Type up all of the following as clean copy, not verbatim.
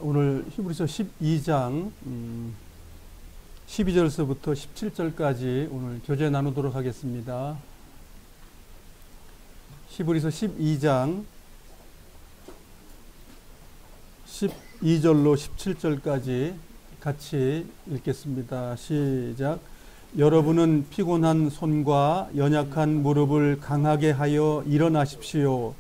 오늘 히브리서 12장 12절서부터 17절까지 오늘 교제 나누도록 하겠습니다. 히브리서 12장 12절로 17절까지 같이 읽겠습니다. 시작. 여러분은 피곤한 손과 연약한 무릎을 강하게 하여 일어나십시오.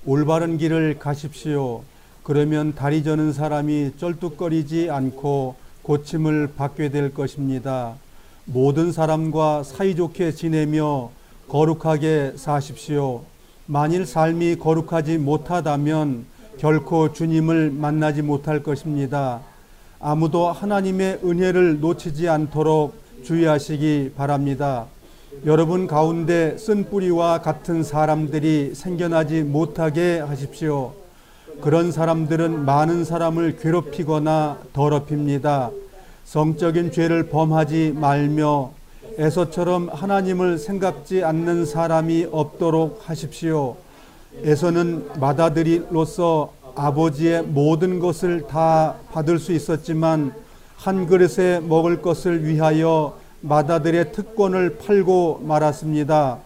올바른 길을 가십시오. 그러면 다리 저는 사람이 쩔뚝거리지 않고 고침을 받게 될 것입니다. 모든 사람과 사이좋게 지내며 거룩하게 사십시오. 만일 삶이 거룩하지 못하다면 결코 주님을 만나지 못할 것입니다. 아무도 하나님의 은혜를 놓치지 않도록 주의하시기 바랍니다. 여러분 가운데 쓴뿌리와 같은 사람들이 생겨나지 못하게 하십시오. 그런 사람들은 많은 사람을 괴롭히거나 더럽힙니다. 성적인 죄를 범하지 말며 에서처럼 하나님을 생각지 않는 사람이 없도록 하십시오. 에서는 맏아들로서 아버지의 모든 것을 다 받을 수 있었지만 한 그릇에 먹을 것을 위하여 맏아들의 특권을 팔고 말았습니다.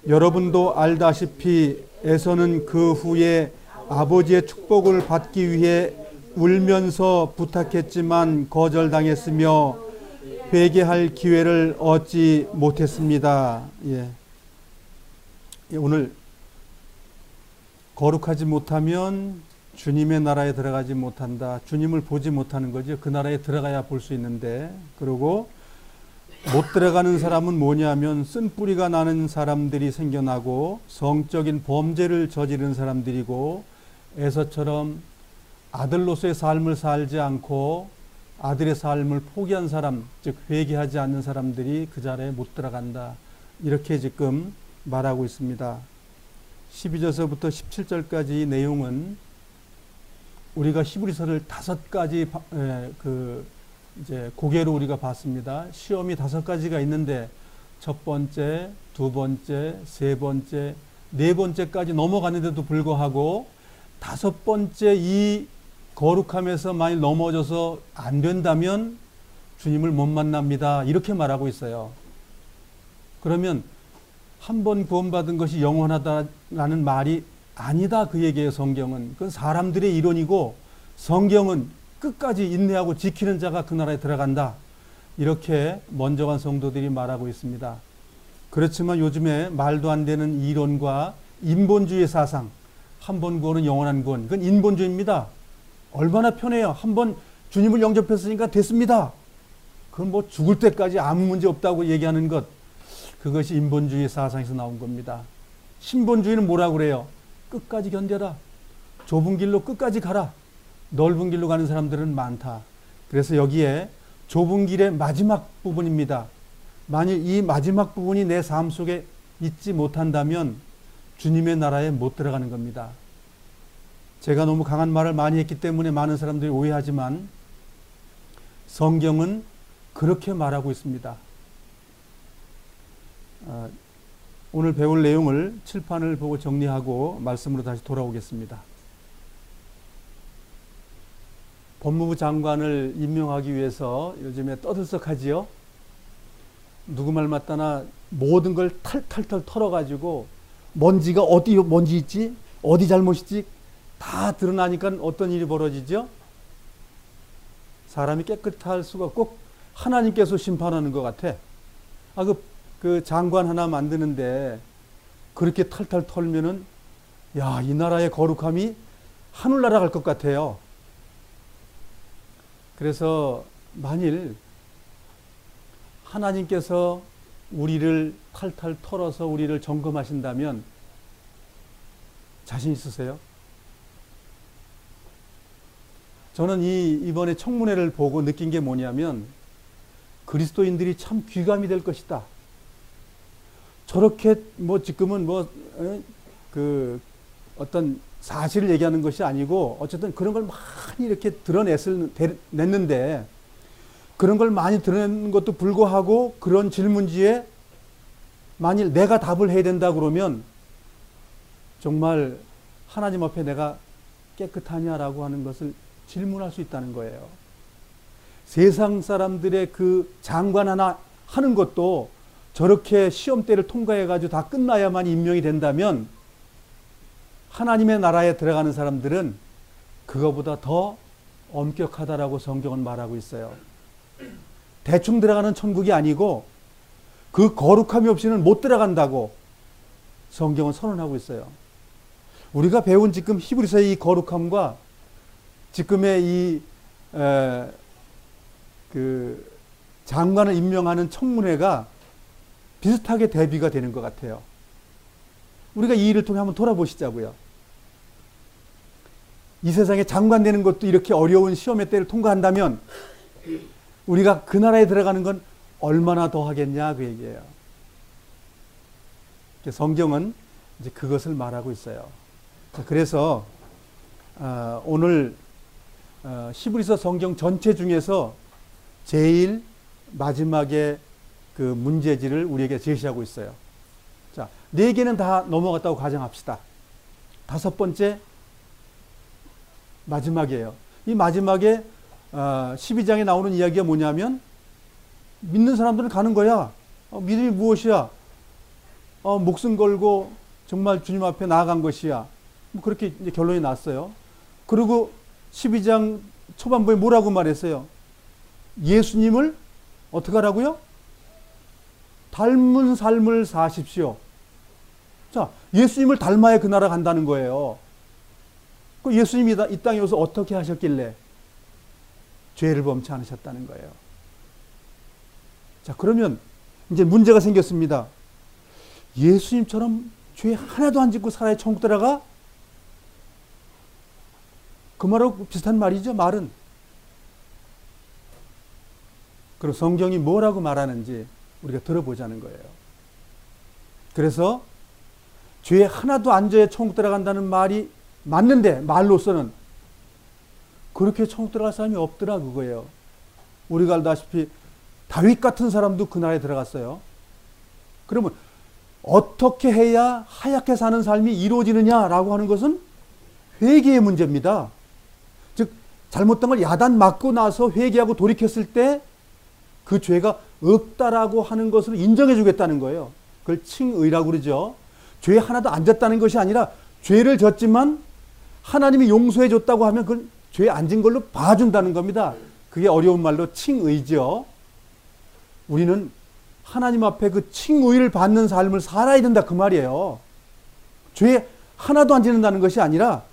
여러분도 알다시피 에서는 그 후에 아버지의 축복을 받기 위해 울면서 부탁했지만 거절당했으며 회개할 기회를 얻지 못했습니다. 오늘 거룩하지 못하면 주님의 나라에 들어가지 못한다. 주님을 보지 못하는 거죠. 그 나라에 들어가야 볼 수 있는데, 그리고 못 들어가는 사람은 뭐냐면 쓴뿌리가 나는 사람들이 생겨나고 성적인 범죄를 저지른 사람들이고 에서처럼 아들로서의 삶을 살지 않고 아들의 삶을 포기한 사람, 즉 회개하지 않는 사람들이 그 자리에 못 들어간다. 이렇게 지금 말하고 있습니다. 12절서부터 17절까지 이 내용은 우리가 히브리서를 5가지 이제 고개로 우리가 봤습니다. 시험이 5가지가 있는데 첫 번째, 두 번째, 세 번째, 네 번째까지 넘어갔는데도 불구하고 5번째 이 거룩함에서 많이 넘어져서 안 된다면 주님을 못 만납니다. 이렇게 말하고 있어요. 그러면 한 번 구원받은 것이 영원하다라는 말이 아니다. 그 얘기예요. 성경은. 그건 사람들의 이론이고 성경은 끝까지 인내하고 지키는 자가 그 나라에 들어간다. 이렇게 먼저 간 성도들이 말하고 있습니다. 그렇지만 요즘에 말도 안 되는 이론과 인본주의 사상, 한 번 구원은 영원한 구원, 그건 인본주의입니다. 얼마나 편해요. 한 번 주님을 영접했으니까 됐습니다. 그건 뭐 죽을 때까지 아무 문제 없다고 얘기하는 것, 그것이 인본주의 사상에서 나온 겁니다. 신본주의는 뭐라고 그래요? 끝까지 견뎌라. 좁은 길로 끝까지 가라. 넓은 길로 가는 사람들은 많다. 그래서 여기에 좁은 길의 마지막 부분입니다. 만일 이 마지막 부분이 내 삶 속에 있지 못한다면 주님의 나라에 못 들어가는 겁니다. 제가 너무 강한 말을 많이 했기 때문에 많은 사람들이 오해하지만 성경은 그렇게 말하고 있습니다. 오늘 배울 내용을 칠판을 보고 정리하고 말씀으로 다시 돌아오겠습니다. 법무부 장관을 임명하기 위해서 요즘에 떠들썩하지요. 누구 말 맞다나 모든 걸 탈탈탈 털어가지고 먼지가 어디 먼지 있지? 어디 잘못이지? 다 드러나니까 어떤 일이 벌어지죠? 사람이 깨끗할 수가 꼭 하나님께서 심판하는 것 같아. 그 장관 하나 만드는데 그렇게 탈탈 털면은 야, 이 나라의 거룩함이 하늘 날아갈 것 같아요. 그래서 만일 하나님께서 우리를 탈탈 털어서 우리를 점검하신다면 자신 있으세요? 저는 이번에 청문회를 보고 느낀 게 뭐냐면 그리스도인들이 참 귀감이 될 것이다. 저렇게 지금은 어떤 사실을 얘기하는 것이 아니고 어쨌든 그런 걸 많이 이렇게 냈는데 그런 걸 많이 드러낸 것도 불구하고 그런 질문지에 만일 내가 답을 해야 된다 그러면 정말 하나님 앞에 내가 깨끗하냐라고 하는 것을 질문할 수 있다는 거예요. 세상 사람들의 그 장관 하나 하는 것도 저렇게 시험대를 통과해가지고 다 끝나야만 임명이 된다면 하나님의 나라에 들어가는 사람들은 그거보다 더 엄격하다라고 성경은 말하고 있어요. 대충 들어가는 천국이 아니고 그 거룩함이 없이는 못 들어간다고 성경은 선언하고 있어요. 우리가 배운 지금 히브리서의 이 거룩함과 지금의 이 그 장관을 임명하는 청문회가 비슷하게 대비가 되는 것 같아요. 우리가 이 일을 통해 한번 돌아보시자고요. 이 세상에 장관 되는 것도 이렇게 어려운 시험의 때를 통과한다면 우리가 그 나라에 들어가는 건 얼마나 더 하겠냐 그 얘기예요. 성경은 이제 그것을 말하고 있어요. 그래서 오늘 히브리서 성경 전체 중에서 제일 마지막에 그 문제지를 우리에게 제시하고 있어요. 자, 4개는 다 넘어갔다고 가정합시다. 5번째 마지막이에요. 이 마지막에 12장에 나오는 이야기가 뭐냐면 믿는 사람들은 가는 거야. 믿음이 무엇이야? 목숨 걸고 정말 주님 앞에 나아간 것이야. 뭐 그렇게 이제 결론이 났어요. 그리고 12장 초반부에 뭐라고 말했어요? 예수님을 어떻게 하라고요? 닮은 삶을 사십시오. 자, 예수님을 닮아야 그 나라 간다는 거예요. 그 예수님이 이 땅에 오서 어떻게 하셨길래 죄를 범치 않으셨다는 거예요. 자, 그러면 이제 문제가 생겼습니다. 예수님처럼 죄 하나도 안 짓고 살아야 천국 들어가? 그 말하고 비슷한 말이죠, 말은. 그럼 성경이 뭐라고 말하는지 우리가 들어보자는 거예요. 그래서 죄 하나도 안 져야 천국 들어간다는 말이 맞는데 말로서는 그렇게 천국 들어갈 사람이 없더라 그거예요. 우리가 알다시피 다윗 같은 사람도 그 나라에 들어갔어요. 그러면 어떻게 해야 하얗게 사는 삶이 이루어지느냐라고 하는 것은 회개의 문제입니다. 즉 잘못된 걸 야단 맞고 나서 회개하고 돌이켰을 때 그 죄가 없다라고 하는 것을 인정해 주겠다는 거예요. 그걸 칭의라고 그러죠. 죄 하나도 안 졌다는 것이 아니라 죄를 졌지만 하나님이 용서해 줬다고 하면 그건 죄 안 진 걸로 봐준다는 겁니다. 그게 어려운 말로 칭의죠. 우리는 하나님 앞에 그 칭의를 받는 삶을 살아야 된다 그 말이에요. 죄 하나도 안 짓는다는 것이 아니라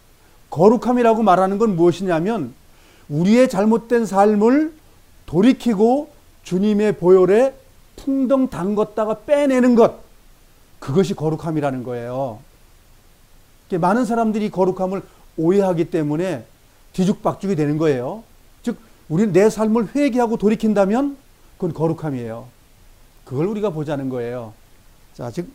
거룩함이라고 말하는 건 무엇이냐면 우리의 잘못된 삶을 돌이키고 주님의 보혈에 풍덩 담궜다가 빼내는 것, 그것이 거룩함이라는 거예요. 많은 사람들이 거룩함을 오해하기 때문에 뒤죽박죽이 되는 거예요. 즉 우리는 내 삶을 회개하고 돌이킨다면 그건 거룩함이에요. 그걸 우리가 보자는 거예요. 자, 즉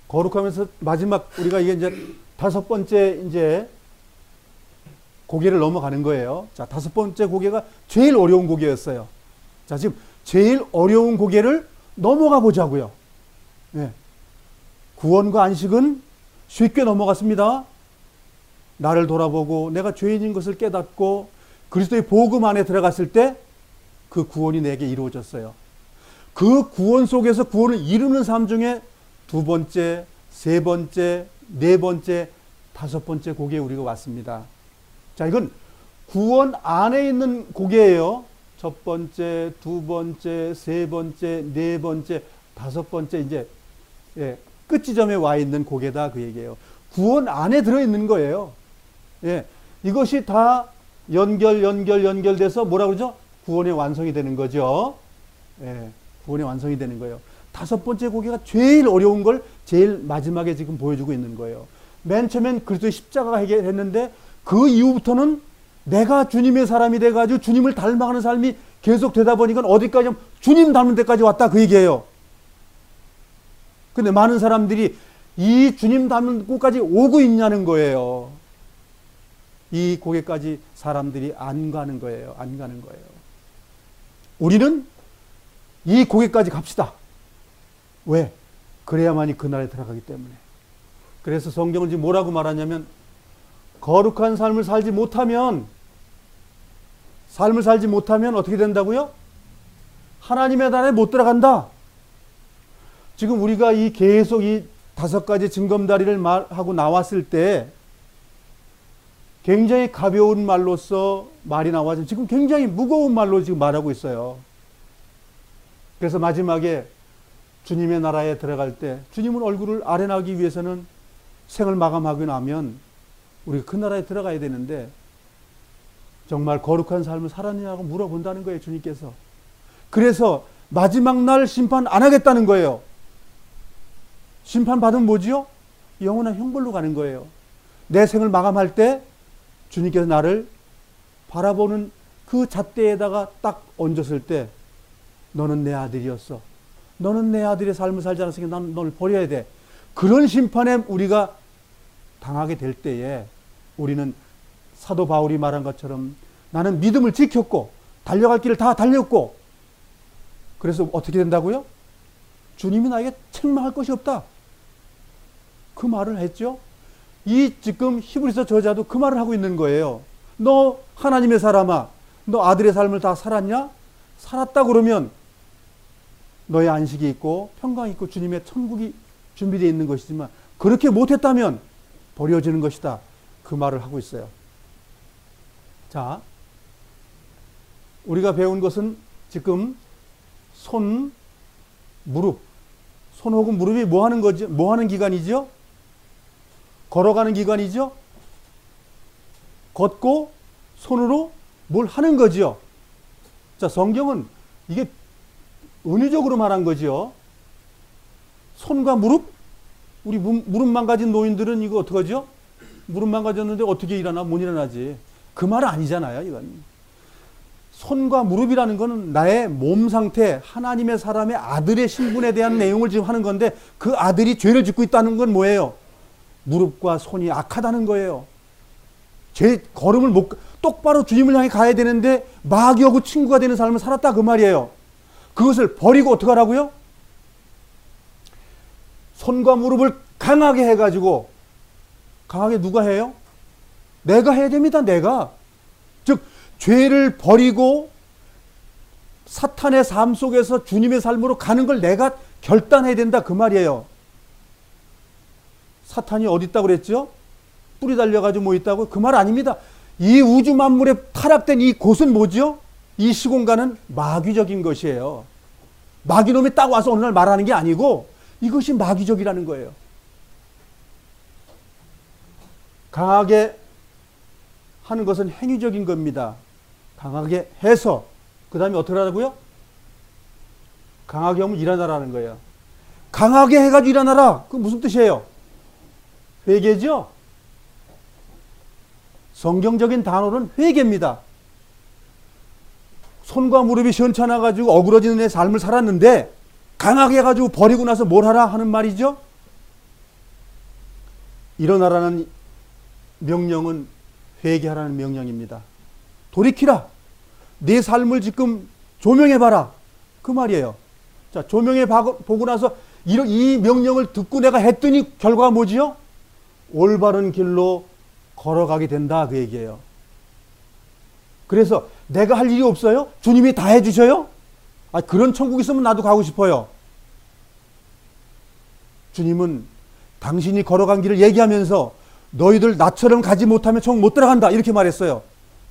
거룩하면서 마지막 우리가 이게 이제 5번째 이제 고개를 넘어가는 거예요. 자, 5번째 고개가 제일 어려운 고개였어요. 자, 지금 제일 어려운 고개를 넘어가 보자고요. 네. 구원과 안식은 쉽게 넘어갔습니다. 나를 돌아보고 내가 죄인인 것을 깨닫고 그리스도의 복음 안에 들어갔을 때 그 구원이 내게 이루어졌어요. 그 구원 속에서 구원을 이루는 삶 중에 2번째, 3번째, 4번째, 5번째 고개에 우리가 왔습니다. 자, 이건 구원 안에 있는 고개예요. 1번째, 2번째, 3번째, 4번째, 5번째 이제 끝 지점에 와 있는 고개다 그 얘기예요. 구원 안에 들어 있는 거예요. 예, 이것이 다 연결돼서 뭐라 그러죠? 구원의 완성이 되는 거죠. 예, 구원의 완성이 되는 거예요. 5번째 고개가 제일 어려운 걸 제일 마지막에 지금 보여주고 있는 거예요. 맨 처음엔 그리스도의 십자가가 해결했는데 그 이후부터는 내가 주님의 사람이 돼가지고 주님을 닮아가는 삶이 계속 되다 보니까 어디까지 주님 닮는 데까지 왔다 그 얘기예요. 근데 많은 사람들이 이 주님 닮는 곳까지 오고 있냐는 거예요. 이 고개까지 사람들이 안 가는 거예요. 안 가는 거예요. 우리는 이 고개까지 갑시다. 왜? 그래야만이 그 나라에 들어가기 때문에. 그래서 성경은 지금 뭐라고 말하냐면 거룩한 삶을 살지 못하면 어떻게 된다고요? 하나님의 나라에 못 들어간다. 지금 우리가 계속 이 5가지 징검다리를 말하고 나왔을 때 굉장히 가벼운 말로서 말이 나와서 지금 굉장히 무거운 말로 지금 말하고 있어요. 그래서 마지막에 주님의 나라에 들어갈 때 주님은 얼굴을 아련하기 위해서는 생을 마감하고 나면 우리가 그 나라에 들어가야 되는데 정말 거룩한 삶을 살았느냐고 물어본다는 거예요, 주님께서. 그래서 마지막 날 심판 안 하겠다는 거예요. 심판 받으면 뭐지요? 영원한 형벌로 가는 거예요. 내 생을 마감할 때 주님께서 나를 바라보는 그 잣대에다가 딱 얹었을 때 너는 내 아들이었어. 너는 내 아들의 삶을 살지 않았으니까 난 너를 버려야 돼. 그런 심판에 우리가 당하게 될 때에 우리는 사도 바울이 말한 것처럼 나는 믿음을 지켰고 달려갈 길을 다 달렸고 그래서 어떻게 된다고요? 주님이 나에게 책망할 것이 없다. 그 말을 했죠. 이 지금 히브리서 저자도 그 말을 하고 있는 거예요. 너 하나님의 사람아, 너 아들의 삶을 다 살았냐? 살았다 그러면 너의 안식이 있고 평강이 있고 주님의 천국이 준비되어 있는 것이지만 그렇게 못했다면 버려지는 것이다. 그 말을 하고 있어요. 자, 우리가 배운 것은 지금 손, 무릎, 손 혹은 무릎이 뭐 하는 거죠? 뭐 하는 기관이죠? 걸어가는 기관이죠? 걷고 손으로 뭘 하는 거죠? 자, 성경은 이게 은유적으로 말한 거죠. 손과 무릎? 우리 무릎 망가진 노인들은 이거 어떡하죠? 무릎 망가졌는데 어떻게 일어나? 못 일어나지. 그 말은 아니잖아요, 이건. 손과 무릎이라는 것은 나의 몸 상태, 하나님의 사람의 아들의 신분에 대한 내용을 지금 하는 건데 그 아들이 죄를 짓고 있다는 건 뭐예요? 무릎과 손이 악하다는 거예요. 걸음을 똑바로 주님을 향해 가야 되는데 마귀하고 친구가 되는 삶을 살았다 그 말이에요. 그것을 버리고 어떻게 하라고요? 손과 무릎을 강하게 해가지고 강하게 누가 해요? 내가 해야 됩니다. 내가. 즉 죄를 버리고 사탄의 삶 속에서 주님의 삶으로 가는 걸 내가 결단해야 된다 그 말이에요. 사탄이 어디 있다고 그랬죠? 뿌리 달려가지고 뭐 있다고? 그 말 아닙니다. 이 우주 만물에 타락된 이 곳은 뭐죠? 이 시공간은 마귀적인 것이에요. 마귀놈이 딱 와서 어느 날 말하는 게 아니고 이것이 마귀적이라는 거예요. 강하게 하는 것은 행위적인 겁니다. 강하게 해서 그 다음에 어떻게 하라고요? 강하게 하면 일어나라는 거예요. 강하게 해가지고 일어나라. 그 무슨 뜻이에요? 회개죠? 성경적인 단어는 회개입니다. 손과 무릎이 시원찮아가지고 어그러지는 내 삶을 살았는데 강하게 해가지고 버리고 나서 뭘 하라 하는 말이죠? 일어나라는 명령은 회개하라는 명령입니다. 돌이키라. 내 삶을 지금 조명해봐라. 그 말이에요. 자, 조명해보고 나서 이 명령을 듣고 내가 했더니 결과가 뭐지요? 올바른 길로 걸어가게 된다 그 얘기예요. 그래서 내가 할 일이 없어요? 주님이 다 해주셔요? 그런 천국 있으면 나도 가고 싶어요. 주님은 당신이 걸어간 길을 얘기하면서 너희들 나처럼 가지 못하면 천국 못 들어간다 이렇게 말했어요.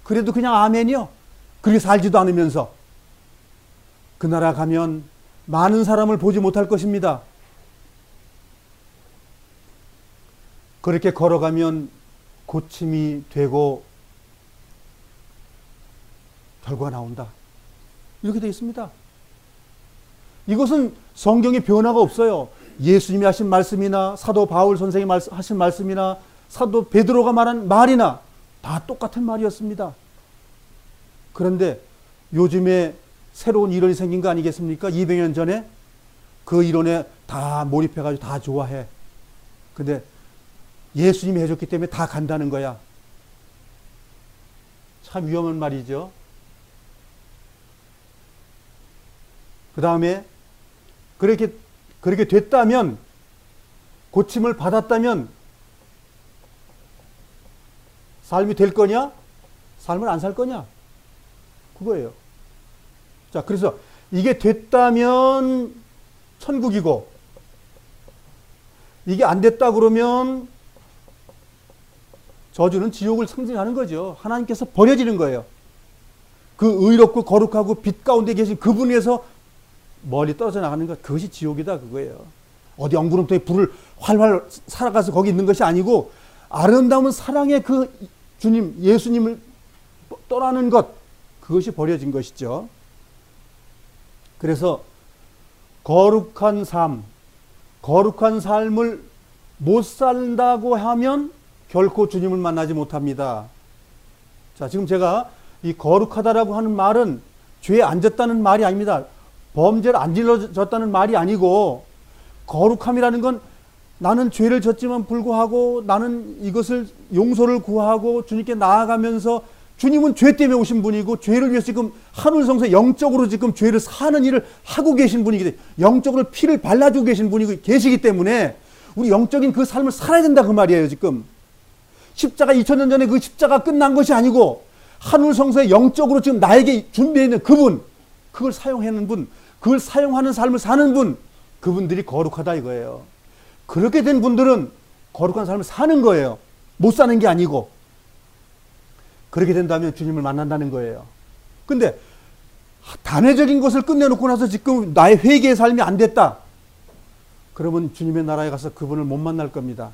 그래도 그냥 아멘이요. 그렇게 살지도 않으면서 그 나라 가면 많은 사람을 보지 못할 것입니다. 그렇게 걸어가면 고침이 되고 결과가 나온다. 이렇게 되어 있습니다. 이것은 성경에 변화가 없어요. 예수님이 하신 말씀이나 사도 바울 선생이 하신 말씀이나 사도 베드로가 말한 말이나 다 똑같은 말이었습니다. 그런데 요즘에 새로운 이론이 생긴 거 아니겠습니까? 200년 전에 그 이론에 다 몰입해가지고 다 좋아해. 근데 예수님이 해줬기 때문에 다 간다는 거야. 참 위험한 말이죠. 그 다음에 그렇게 됐다면, 고침을 받았다면 삶이 될 거냐? 삶을 안 살 거냐? 그거예요. 자, 그래서 이게 됐다면 천국이고, 이게 안 됐다 그러면 저주는 지옥을 상징하는 거죠. 하나님께서 버려지는 거예요. 그 의롭고 거룩하고 빛 가운데 계신 그분에서 멀리 떨어져 나가는 것, 그것이 지옥이다 그거예요. 어디 엉구름통에 불을 활활 살아가서 거기 있는 것이 아니고 아름다운 사랑의 그 주님, 예수님을 떠나는 것, 그것이 버려진 것이죠. 그래서 거룩한 삶을 못 산다고 하면 결코 주님을 만나지 못합니다. 자, 지금 제가 이 거룩하다라고 하는 말은 죄에 안 졌다는 말이 아닙니다. 범죄를 안 저질렀다는 말이 아니고, 거룩함이라는 건 나는 죄를 졌지만 불구하고 나는 이것을 용서를 구하고 주님께 나아가면서, 주님은 죄 때문에 오신 분이고 죄를 위해서 지금 하늘 성소에 영적으로 지금 죄를 사는 일을 하고 계신 분이기 때문에, 영적으로 피를 발라주고 계신 분이 계시기 때문에 우리 영적인 그 삶을 살아야 된다 그 말이에요. 지금 십자가 2000년 전에 그 십자가 끝난 것이 아니고 하늘 성소에 영적으로 지금 나에게 준비해 있는 그분, 그걸 사용하는 분, 그걸 사용하는 삶을 사는 분, 그분들이 거룩하다 이거예요. 그렇게 된 분들은 거룩한 삶을 사는 거예요. 못 사는 게 아니고. 그렇게 된다면 주님을 만난다는 거예요. 근데 단회적인 것을 끝내놓고 나서 지금 나의 회개의 삶이 안 됐다, 그러면 주님의 나라에 가서 그분을 못 만날 겁니다.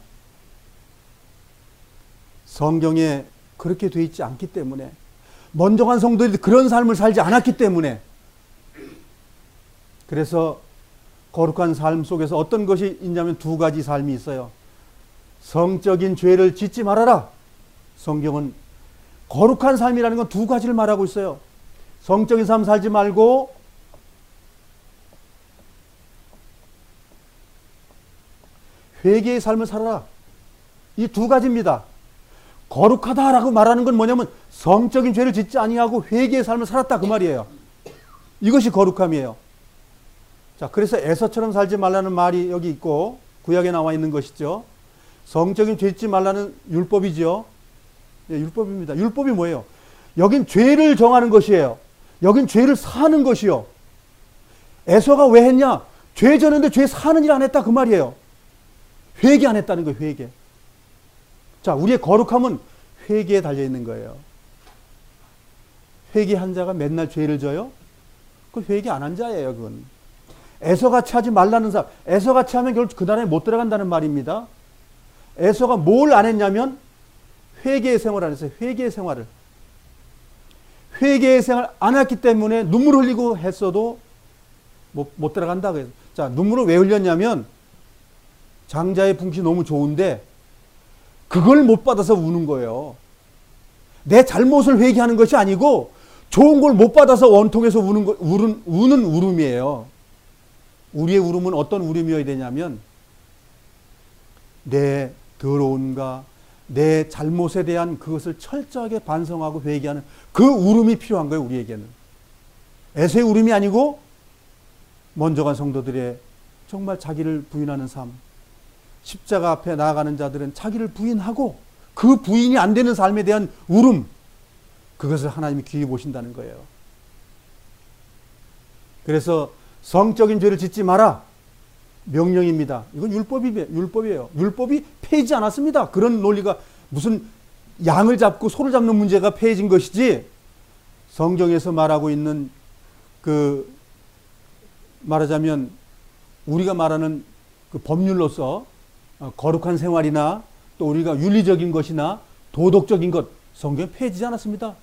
성경에 그렇게 돼 있지 않기 때문에, 먼저 간 성도들이 그런 삶을 살지 않았기 때문에, 그래서 거룩한 삶 속에서 어떤 것이 있냐면 두 가지 삶이 있어요. 성적인 죄를 짓지 말아라. 성경은 거룩한 삶이라는 건 두 가지를 말하고 있어요. 성적인 삶 살지 말고 회개의 삶을 살아라. 이 두 가지입니다. 거룩하다라고 말하는 건 뭐냐면 성적인 죄를 짓지 아니하고 회개의 삶을 살았다 그 말이에요. 이것이 거룩함이에요. 자, 그래서 에서처럼 살지 말라는 말이 여기 있고 구약에 나와 있는 것이죠. 성적인 죄 짓지 말라는 율법이죠. 예, 율법입니다. 율법이 뭐예요? 여긴 죄를 정하는 것이에요. 여긴 죄를 사는 것이요. 에서가 왜 했냐? 죄 졌는데 죄 사는 일 안 했다 그 말이에요. 회개 안 했다는 거예요. 회개. 자, 우리의 거룩함은 회개에 달려 있는 거예요. 회개한 자가 맨날 죄를 져요? 그 회개 안 한 자예요. 그건 에서같이 하지 말라는 사람, 에서같이 하면 결국 그 나라에 못 들어간다는 말입니다. 에서가 뭘 안 했냐면 회개의 생활을 안 했어요. 회개의 생활을. 회개의 생활 안 했기 때문에 눈물 흘리고 했어도 못 들어간다. 그래서 자, 눈물을 왜 흘렸냐면 장자의 분깃이 너무 좋은데 그걸 못 받아서 우는 거예요. 내 잘못을 회개하는 것이 아니고 좋은 걸 못 받아서 원통해서 우는 울음이에요. 우리의 울음은 어떤 울음이어야 되냐면 내 더러움과 내 잘못에 대한 그것을 철저하게 반성하고 회개하는 그 울음이 필요한 거예요. 우리에게는 에서의 울음이 아니고 먼저 간 성도들의 정말 자기를 부인하는 삶, 십자가 앞에 나아가는 자들은 자기를 부인하고 그 부인이 안 되는 삶에 대한 울음, 그것을 하나님이 귀히 보신다는 거예요. 그래서 성적인 죄를 짓지 마라. 명령입니다. 이건 율법이에요. 율법이 폐해지지 않았습니다. 그런 논리가 무슨 양을 잡고 소를 잡는 문제가 폐해진 것이지, 성경에서 말하고 있는 그 말하자면 우리가 말하는 그 법률로서 거룩한 생활이나 또 우리가 윤리적인 것이나 도덕적인 것, 성경에 폐해지지 않았습니다.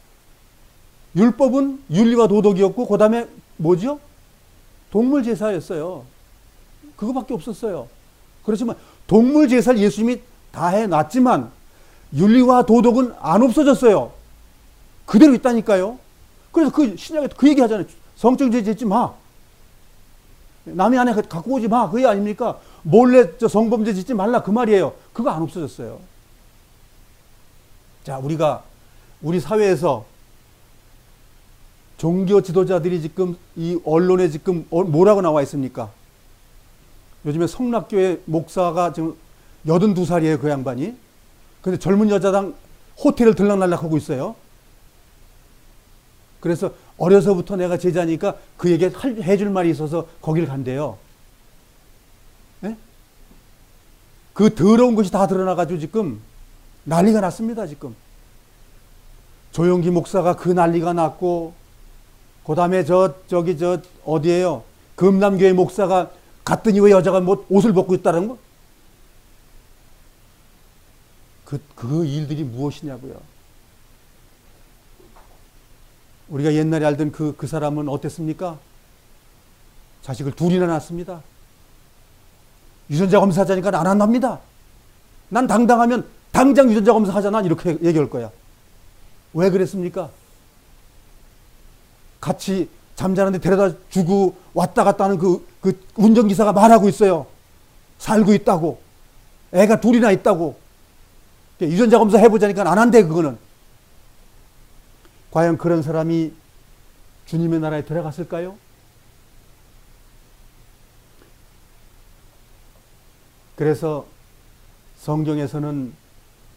율법은 윤리와 도덕이었고 그 다음에 뭐죠? 동물 제사였어요. 그거밖에 없었어요. 그렇지만 동물 제사를 예수님이 다 해놨지만 윤리와 도덕은 안 없어졌어요. 그대로 있다니까요. 그래서 그 신약에 그 얘기 하잖아요. 성적인 죄 짓지 마. 남의 안에 갖고 오지 마. 그게 아닙니까? 몰래 성범죄 짓지 말라 그 말이에요. 그거 안 없어졌어요. 자, 우리 사회에서 종교 지도자들이 지금 이 언론에 지금 뭐라고 나와 있습니까? 요즘에 성락교회 목사가 지금 82살이에요, 그 양반이. 근데 젊은 여자당 호텔을 들락날락하고 있어요. 그래서 어려서부터 내가 제자니까 그에게 해줄 말이 있어서 거기를 간대요. 네? 그 더러운 것이 다 드러나가지고 지금 난리가 났습니다. 지금 조용기 목사가 그 난리가 났고, 그 다음에 저기 어디에요? 금남교회 목사가 갔더니 왜 여자가 뭐 옷을 벗고 있다는 거? 그 일들이 무엇이냐고요. 우리가 옛날에 알던 그 사람은 어땠습니까? 자식을 둘이나 낳았습니다. 유전자 검사하자니까 안 한답니다. 난 당당하면 당장 유전자 검사하잖아, 이렇게 얘기할 거야. 왜 그랬습니까? 같이 잠자는데 데려다 주고 왔다 갔다 하는 그 운전기사가 말하고 있어요. 살고 있다고. 애가 둘이나 있다고. 유전자 검사 해보자니까 안 한대, 그거는. 과연 그런 사람이 주님의 나라에 들어갔을까요? 그래서 성경에서는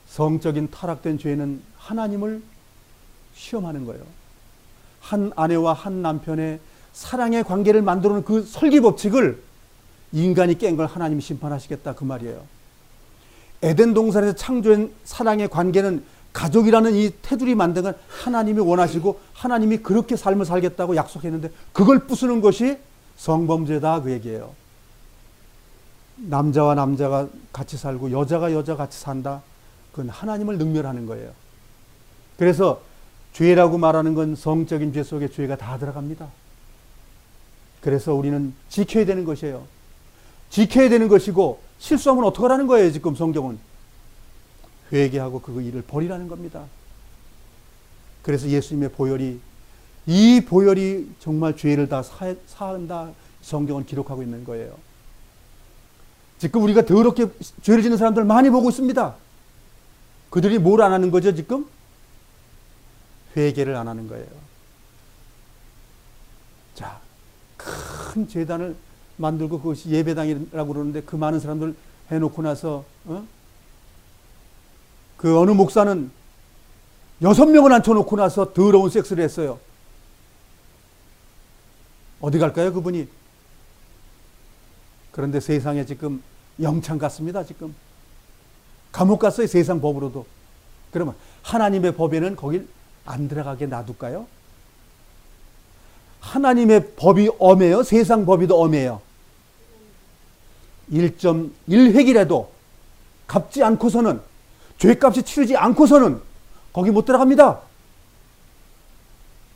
성적인 타락된 죄는 하나님을 시험하는 거예요. 한 아내와 한 남편의 사랑의 관계를 만들어 놓은 그 설계 법칙을 인간이 깬 걸 하나님이 심판하시겠다, 그 말이에요. 에덴 동산에서 창조한 사랑의 관계는 가족이라는 이 테두리 만든 건 하나님이 원하시고 하나님이 그렇게 삶을 살겠다고 약속했는데 그걸 부수는 것이 성범죄다, 그 얘기예요. 남자와 남자가 같이 살고 여자가 여자 같이 산다, 그건 하나님을 능멸하는 거예요. 그래서 죄라고 말하는 건 성적인 죄 속에 죄가 다 들어갑니다. 그래서 우리는 지켜야 되는 것이에요. 지켜야 되는 것이고, 실수하면 어떡하라는 거예요. 지금 성경은 회개하고 그 일을 버리라는 겁니다. 그래서 예수님의 보혈이, 이 보혈이 정말 죄를 다 사한다, 성경은 기록하고 있는 거예요. 지금 우리가 더럽게 죄를 짓는 사람들 많이 보고 있습니다. 그들이 뭘 안 하는 거죠, 지금? 회개를 안 하는 거예요. 자, 큰 제단을 만들고 그것이 예배당이라고 그러는데 그 많은 사람들 해놓고 나서 그 어느 목사는 6명을 앉혀놓고 나서 더러운 섹스를 했어요. 어디 갈까요, 그분이? 그런데 세상에 지금 영창 갔습니다. 지금 감옥 갔어요, 세상 법으로도. 그러면 하나님의 법에는 거길 안 들어가게 놔둘까요? 하나님의 법이 엄해요? 세상 법이 더 엄해요? 1.1획이라도 갚지 않고서는, 죄값이 치르지 않고서는 거기 못 들어갑니다.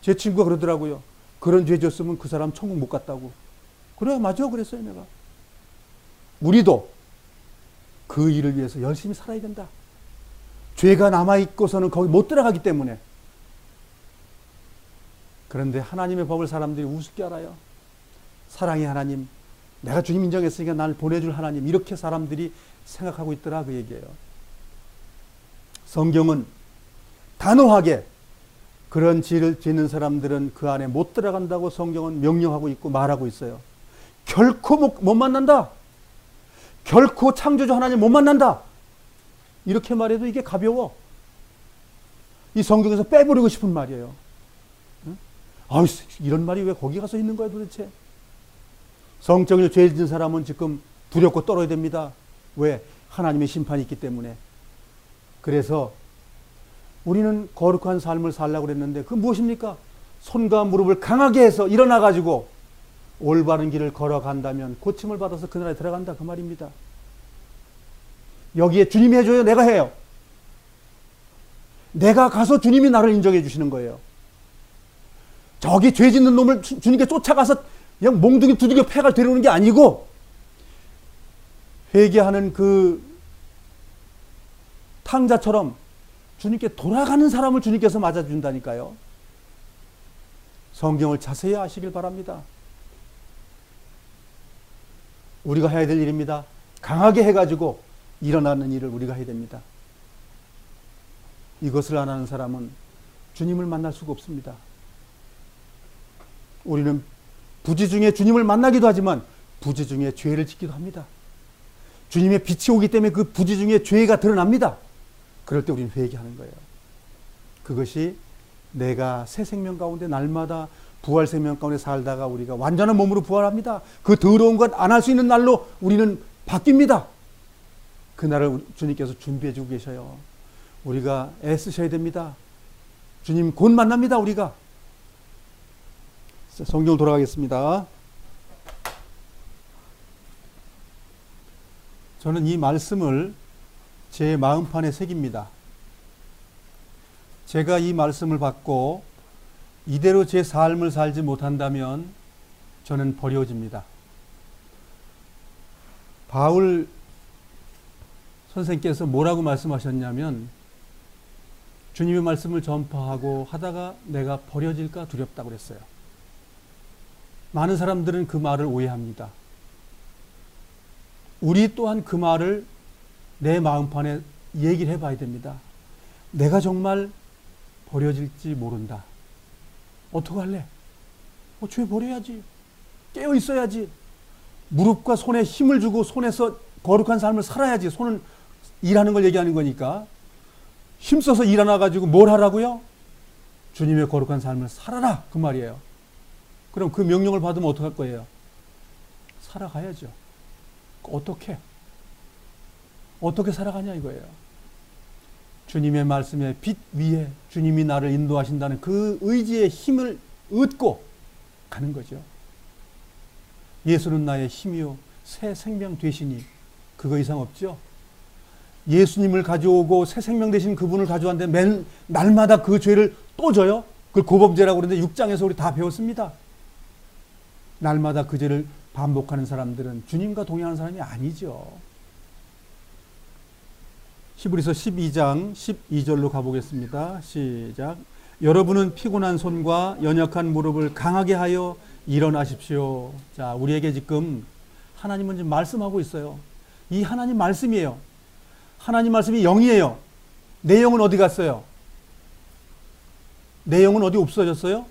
제 친구가 그러더라고요. 그런 죄 졌으면 그 사람 천국 못 갔다고. 그래, 맞아, 그랬어요, 내가. 우리도 그 일을 위해서 열심히 살아야 된다. 죄가 남아있고서는 거기 못 들어가기 때문에. 그런데 하나님의 법을 사람들이 우습게 알아요. 사랑의 하나님, 내가 주님 인정했으니까 나를 보내줄 하나님, 이렇게 사람들이 생각하고 있더라, 그 얘기예요. 성경은 단호하게 그런 죄를 짓는 사람들은 그 안에 못 들어간다고 성경은 명령하고 있고 말하고 있어요. 결코 못 만난다. 결코 창조주 하나님 못 만난다. 이렇게 말해도 이게 가벼워. 이 성경에서 빼버리고 싶은 말이에요. 아유, 이런 말이 왜 거기 가서 있는 거야 도대체? 성적인 죄 짓는 사람은 지금 두렵고 떨어야 됩니다. 왜? 하나님의 심판이 있기 때문에. 그래서 우리는 거룩한 삶을 살려고 그랬는데 그 무엇입니까? 손과 무릎을 강하게 해서 일어나가지고 올바른 길을 걸어간다면 고침을 받아서 그 나라에 들어간다, 그 말입니다. 여기에 주님이 해줘요? 내가 해요? 내가 가서 주님이 나를 인정해 주시는 거예요. 저기 죄 짓는 놈을 주님께 쫓아가서 그냥 몽둥이 두들겨 패가 데려오는 게 아니고, 회개하는 그 탕자처럼 주님께 돌아가는 사람을 주님께서 맞아준다니까요. 성경을 자세히 아시길 바랍니다. 우리가 해야 될 일입니다. 강하게 해가지고 일어나는 일을 우리가 해야 됩니다. 이것을 안 하는 사람은 주님을 만날 수가 없습니다. 우리는 부지 중에 주님을 만나기도 하지만 부지 중에 죄를 짓기도 합니다. 주님의 빛이 오기 때문에 그 부지 중에 죄가 드러납니다. 그럴 때 우리는 회개하는 거예요. 그것이 내가 새 생명 가운데 날마다 부활 생명 가운데 살다가 우리가 완전한 몸으로 부활합니다. 그 더러운 것 안 할 수 있는 날로 우리는 바뀝니다. 그날을 주님께서 준비해 주고 계셔요. 우리가 애쓰셔야 됩니다. 주님 곧 만납니다. 우리가. 성경으로 돌아가겠습니다. 저는 이 말씀을 제 마음판에 새깁니다. 제가 이 말씀을 받고 이대로 제 삶을 살지 못한다면 저는 버려집니다. 바울 선생께서 뭐라고 말씀하셨냐면 주님의 말씀을 전파하고 하다가 내가 버려질까 두렵다고 그랬어요. 많은 사람들은 그 말을 오해합니다. 우리 또한 그 말을 내 마음판에 얘기를 해봐야 됩니다. 내가 정말 버려질지 모른다. 어떡할래? 주에 버려야지. 깨어 있어야지. 무릎과 손에 힘을 주고 손에서 거룩한 삶을 살아야지. 손은 일하는 걸 얘기하는 거니까. 힘써서 일어나가지고 뭘 하라고요? 주님의 거룩한 삶을 살아라. 그 말이에요. 그럼 그 명령을 받으면 어떡할 거예요? 살아가야죠. 어떻게 살아가냐 이거예요. 주님의 말씀의 빛 위에 주님이 나를 인도하신다는 그 의지의 힘을 얻고 가는 거죠. 예수는 나의 힘이요 새 생명 되시니 그거 이상 없죠. 예수님을 가져오고 새 생명 되신 그분을 가져왔는데 날마다 그 죄를 또 져요. 그걸 고범죄라고 그러는데 6장에서 우리 다 배웠습니다. 날마다 그 죄를 반복하는 사람들은 주님과 동행하는 사람이 아니죠. 히브리서 12장 12절로 가보겠습니다. 시작. 여러분은 피곤한 손과 연약한 무릎을 강하게 하여 일어나십시오. 자, 우리에게 지금 하나님은 지금 말씀하고 있어요. 이 하나님 말씀이에요. 하나님 말씀이 영이에요. 내 영은 어디 갔어요? 내 영은 어디 없어졌어요?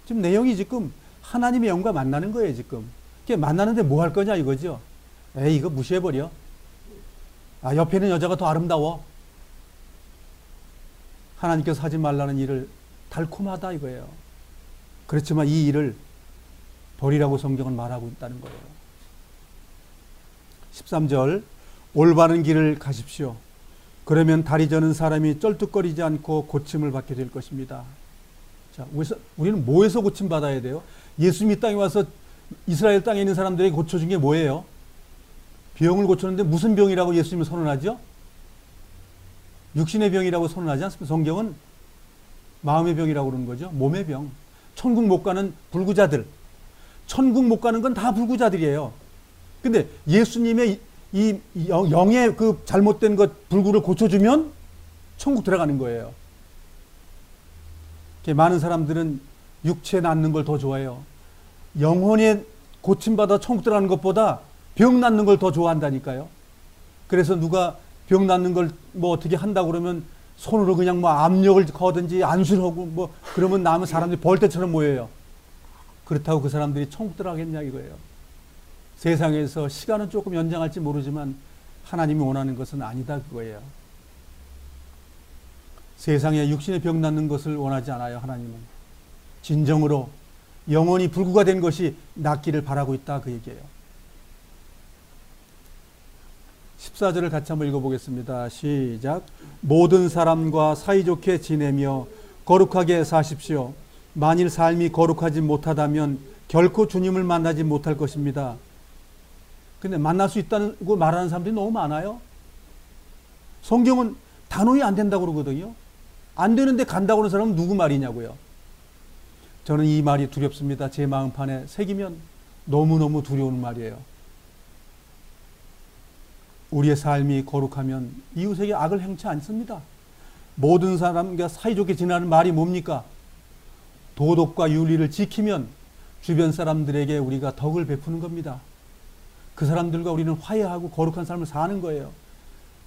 지금 내 영이 지금 하나님의 영과 만나는 거예요, 지금. 만나는데 뭐 할 거냐 이거죠. 에이, 이거 무시해버려. 옆에 있는 여자가 더 아름다워. 하나님께서 하지 말라는 일을 달콤하다 이거예요. 그렇지만 이 일을 버리라고 성경은 말하고 있다는 거예요. 13절 올바른 길을 가십시오. 그러면 다리 저는 사람이 쩔뚝거리지 않고 고침을 받게 될 것입니다. 자, 우리는 뭐에서 고침받아야 돼요? 예수님이 땅에 와서 이스라엘 땅에 있는 사람들에게 고쳐준 게 뭐예요? 병을 고쳤는데 무슨 병이라고 예수님이 선언하죠? 육신의 병이라고 선언하지 않습니까? 성경은 마음의 병이라고 그러는 거죠. 몸의 병. 천국 못 가는 불구자들. 천국 못 가는 건 다 불구자들이에요. 근데 예수님의 이 영의 그 잘못된 것, 불구를 고쳐주면 천국 들어가는 거예요. 많은 사람들은 육체 낫는 걸 더 좋아해요. 영혼의 고침받아 천국 들어가는 것보다 병 낫는 걸 더 좋아한다니까요. 그래서 누가 병 낫는 걸 뭐 어떻게 한다고 그러면 손으로 그냥 뭐 압력을 거든지 안수를 하고 뭐 그러면 남은 사람들이 벌떼처럼 모여요. 그렇다고 그 사람들이 천국 들어가겠냐 이거예요. 세상에서 시간은 조금 연장할지 모르지만 하나님이 원하는 것은 아니다 그거예요. 세상에 육신의 병 낫는 것을 원하지 않아요. 하나님은 진정으로 영원히 불구가 된 것이 낫기를 바라고 있다 그 얘기예요. 14절을 같이 한번 읽어보겠습니다. 시작. 모든 사람과 사이좋게 지내며 거룩하게 사십시오. 만일 삶이 거룩하지 못하다면 결코 주님을 만나지 못할 것입니다. 근데 만날 수 있다고 말하는 사람들이 너무 많아요. 성경은 단호히 안 된다고 그러거든요. 안 되는데 간다고 하는 사람은 누구 말이냐고요. 저는 이 말이 두렵습니다. 제 마음판에 새기면 너무너무 두려운 말이에요. 우리의 삶이 거룩하면 이웃에게 악을 행치 않습니다. 모든 사람과 사이좋게 지내는 말이 뭡니까? 도덕과 윤리를 지키면 주변 사람들에게 우리가 덕을 베푸는 겁니다. 그 사람들과 우리는 화해하고 거룩한 삶을 사는 거예요.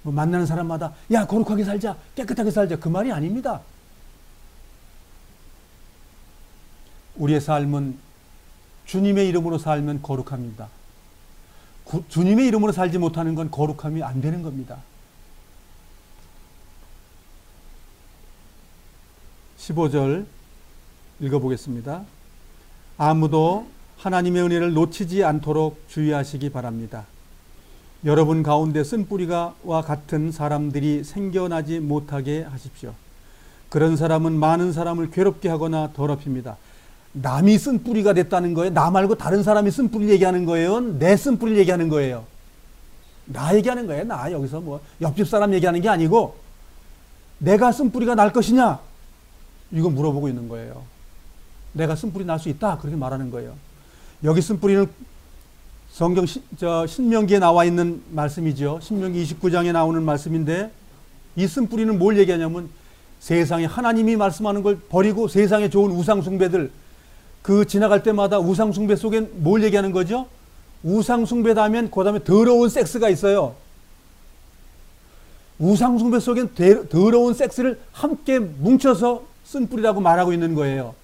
뭐 만나는 사람마다 야 거룩하게 살자, 깨끗하게 살자 그 말이 아닙니다. 우리의 삶은 주님의 이름으로 살면 거룩합니다. 주님의 이름으로 살지 못하는 건 거룩함이 안 되는 겁니다. 15절 읽어보겠습니다. 아무도 하나님의 은혜를 놓치지 않도록 주의하시기 바랍니다. 여러분 가운데 쓴뿌리와 같은 사람들이 생겨나지 못하게 하십시오. 그런 사람은 많은 사람을 괴롭게 하거나 더럽힙니다. 남이 쓴뿌리가 됐다는 거예요? 나 말고 다른 사람이 쓴뿌리를 얘기하는 거예요? 내 쓴뿌리를 얘기하는 거예요? 나 얘기하는 거예요. 나 여기서 뭐 옆집 사람 얘기하는 게 아니고 내가 쓴뿌리가 날 것이냐? 이거 물어보고 있는 거예요. 내가 쓴뿌리 날 수 있다. 그렇게 말하는 거예요. 여기 쓴뿌리는 성경 신명기에 나와 있는 말씀이죠. 신명기 29장에 나오는 말씀인데 이 쓴뿌리는 뭘 얘기하냐면 세상에 하나님이 말씀하는 걸 버리고 세상에 좋은 우상숭배들 그 지나갈 때마다 우상숭배 속엔 뭘 얘기하는 거죠? 우상숭배다 하면 그 다음에 더러운 섹스가 있어요. 우상숭배 속엔 더러운 섹스를 함께 뭉쳐서 쓴뿌리라고 말하고 있는 거예요.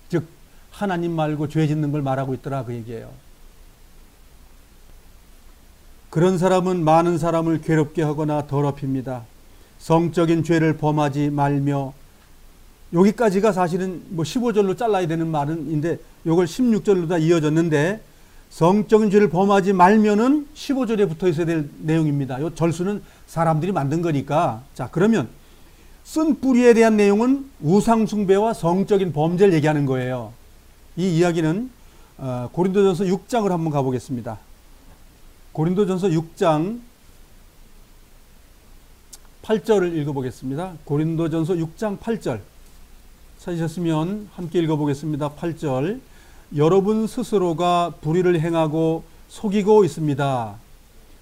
즉 하나님 말고 죄 짓는 걸 말하고 있더라 그 얘기예요. 그런 사람은 많은 사람을 괴롭게 하거나 더럽힙니다. 성적인 죄를 범하지 말며 여기까지가 사실은 뭐 15절로 잘라야 되는 말인데 이걸 16절로 다 이어졌는데 성적인 죄를 범하지 말면은 15절에 붙어 있어야 될 내용입니다. 이 절수는 사람들이 만든 거니까. 자, 그러면 쓴뿌리에 대한 내용은 우상숭배와 성적인 범죄를 얘기하는 거예요. 이 이야기는 고린도전서 6장을 한번 가보겠습니다. 고린도전서 6장 8절을 읽어보겠습니다. 고린도전서 6장 8절 찾으셨으면 함께 읽어보겠습니다. 8절 여러분 스스로가 불의를 행하고 속이고 있습니다.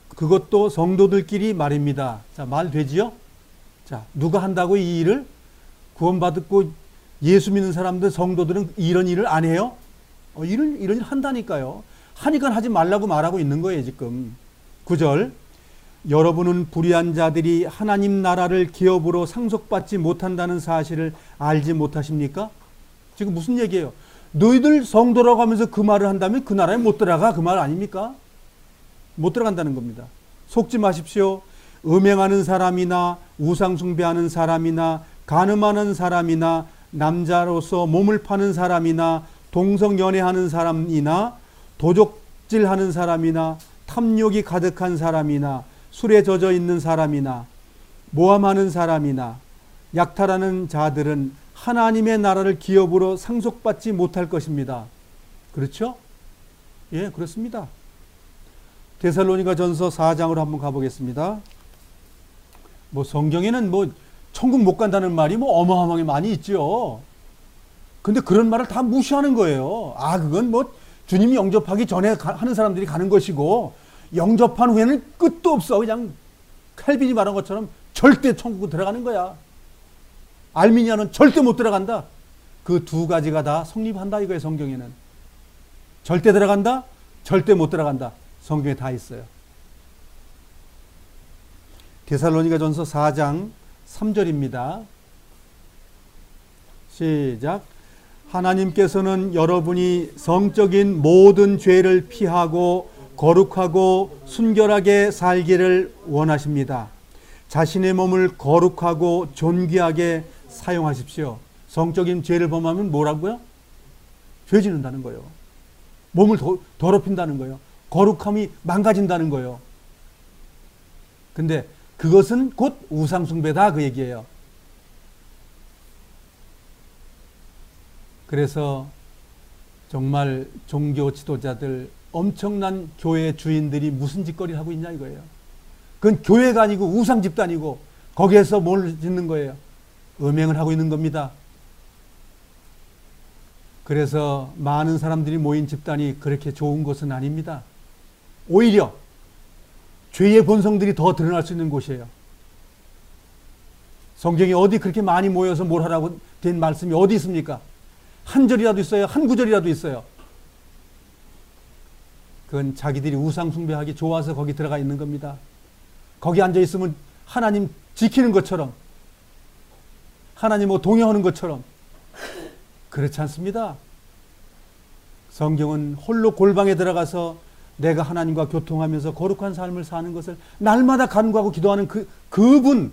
그것도 성도들끼리 말입니다. 자, 말 되지요? 자, 누가 한다고 이 일을? 구원받고 예수 믿는 사람들, 성도들은 이런 일을 안 해요? 이런 일 한다니까요. 하니까 하지 말라고 말하고 있는 거예요, 지금. 9절. 여러분은 불의한 자들이 하나님 나라를 기업으로 상속받지 못한다는 사실을 알지 못하십니까? 지금 무슨 얘기예요? 너희들 성도라고 하면서 그 말을 한다면 그 나라에 못 들어가. 그 말 아닙니까? 못 들어간다는 겁니다. 속지 마십시오. 음행하는 사람이나 우상숭배하는 사람이나 간음하는 사람이나 남자로서 몸을 파는 사람이나 동성연애하는 사람이나 도적질하는 사람이나 탐욕이 가득한 사람이나 술에 젖어 있는 사람이나 모함하는 사람이나 약탈하는 자들은 하나님의 나라를 기업으로 상속받지 못할 것입니다. 그렇죠? 예, 그렇습니다. 데살로니가 전서 4장으로 한번 가보겠습니다. 뭐 성경에는 뭐 천국 못 간다는 말이 뭐 어마어마하게 많이 있죠. 근데 그런 말을 다 무시하는 거예요. 아, 그건 뭐 주님이 영접하기 전에 하는 사람들이 가는 것이고 영접한 후에는 끝도 없어. 그냥 칼빈이 말한 것처럼 절대 천국 들어가는 거야. 알미니아는 절대 못 들어간다. 그 두 가지가 다 성립한다 이거예요. 성경에는. 절대 들어간다. 절대 못 들어간다. 성경에 다 있어요. 데살로니가 전서 4장 3절입니다. 시작. 하나님께서는 여러분이 성적인 모든 죄를 피하고 거룩하고 순결하게 살기를 원하십니다. 자신의 몸을 거룩하고 존귀하게 사용하십시오. 성적인 죄를 범하면 뭐라고요? 죄 짓는다는 거예요. 몸을 더럽힌다는 거예요. 거룩함이 망가진다는 거예요. 근데 그것은 곧 우상숭배다 그 얘기예요. 그래서 정말 종교 지도자들 엄청난 교회 주인들이 무슨 짓거리를 하고 있냐 이거예요. 그건 교회가 아니고 우상 집단이고 거기에서 뭘 짓는 거예요? 음행을 하고 있는 겁니다. 그래서 많은 사람들이 모인 집단이 그렇게 좋은 것은 아닙니다. 오히려 죄의 본성들이 더 드러날 수 있는 곳이에요. 성경에 어디 그렇게 많이 모여서 뭘 하라고 된 말씀이 어디 있습니까? 한 절이라도 있어요. 한 구절이라도 있어요. 그건 자기들이 우상숭배하기 좋아서 거기 들어가 있는 겁니다. 거기 앉아 있으면 하나님 지키는 것처럼 하나님 뭐 동요하는 것처럼 그렇지 않습니다. 성경은 홀로 골방에 들어가서 내가 하나님과 교통하면서 거룩한 삶을 사는 것을 날마다 간구하고 기도하는 그분,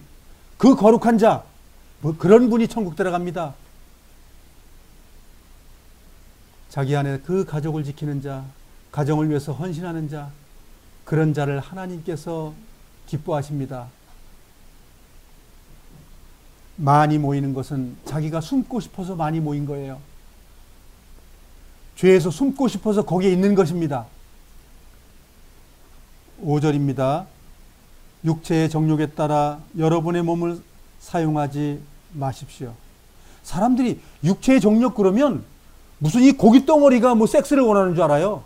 그 거룩한 자, 뭐 그런 분이 천국 들어갑니다. 자기 안에 그 가족을 지키는 자, 가정을 위해서 헌신하는 자, 그런 자를 하나님께서 기뻐하십니다. 많이 모이는 것은 자기가 숨고 싶어서 많이 모인 거예요. 죄에서 숨고 싶어서 거기에 있는 것입니다. 5절입니다. 육체의 정욕에 따라 여러분의 몸을 사용하지 마십시오. 사람들이 육체의 정욕 그러면 무슨 이 고기 덩어리가 뭐 섹스를 원하는 줄 알아요?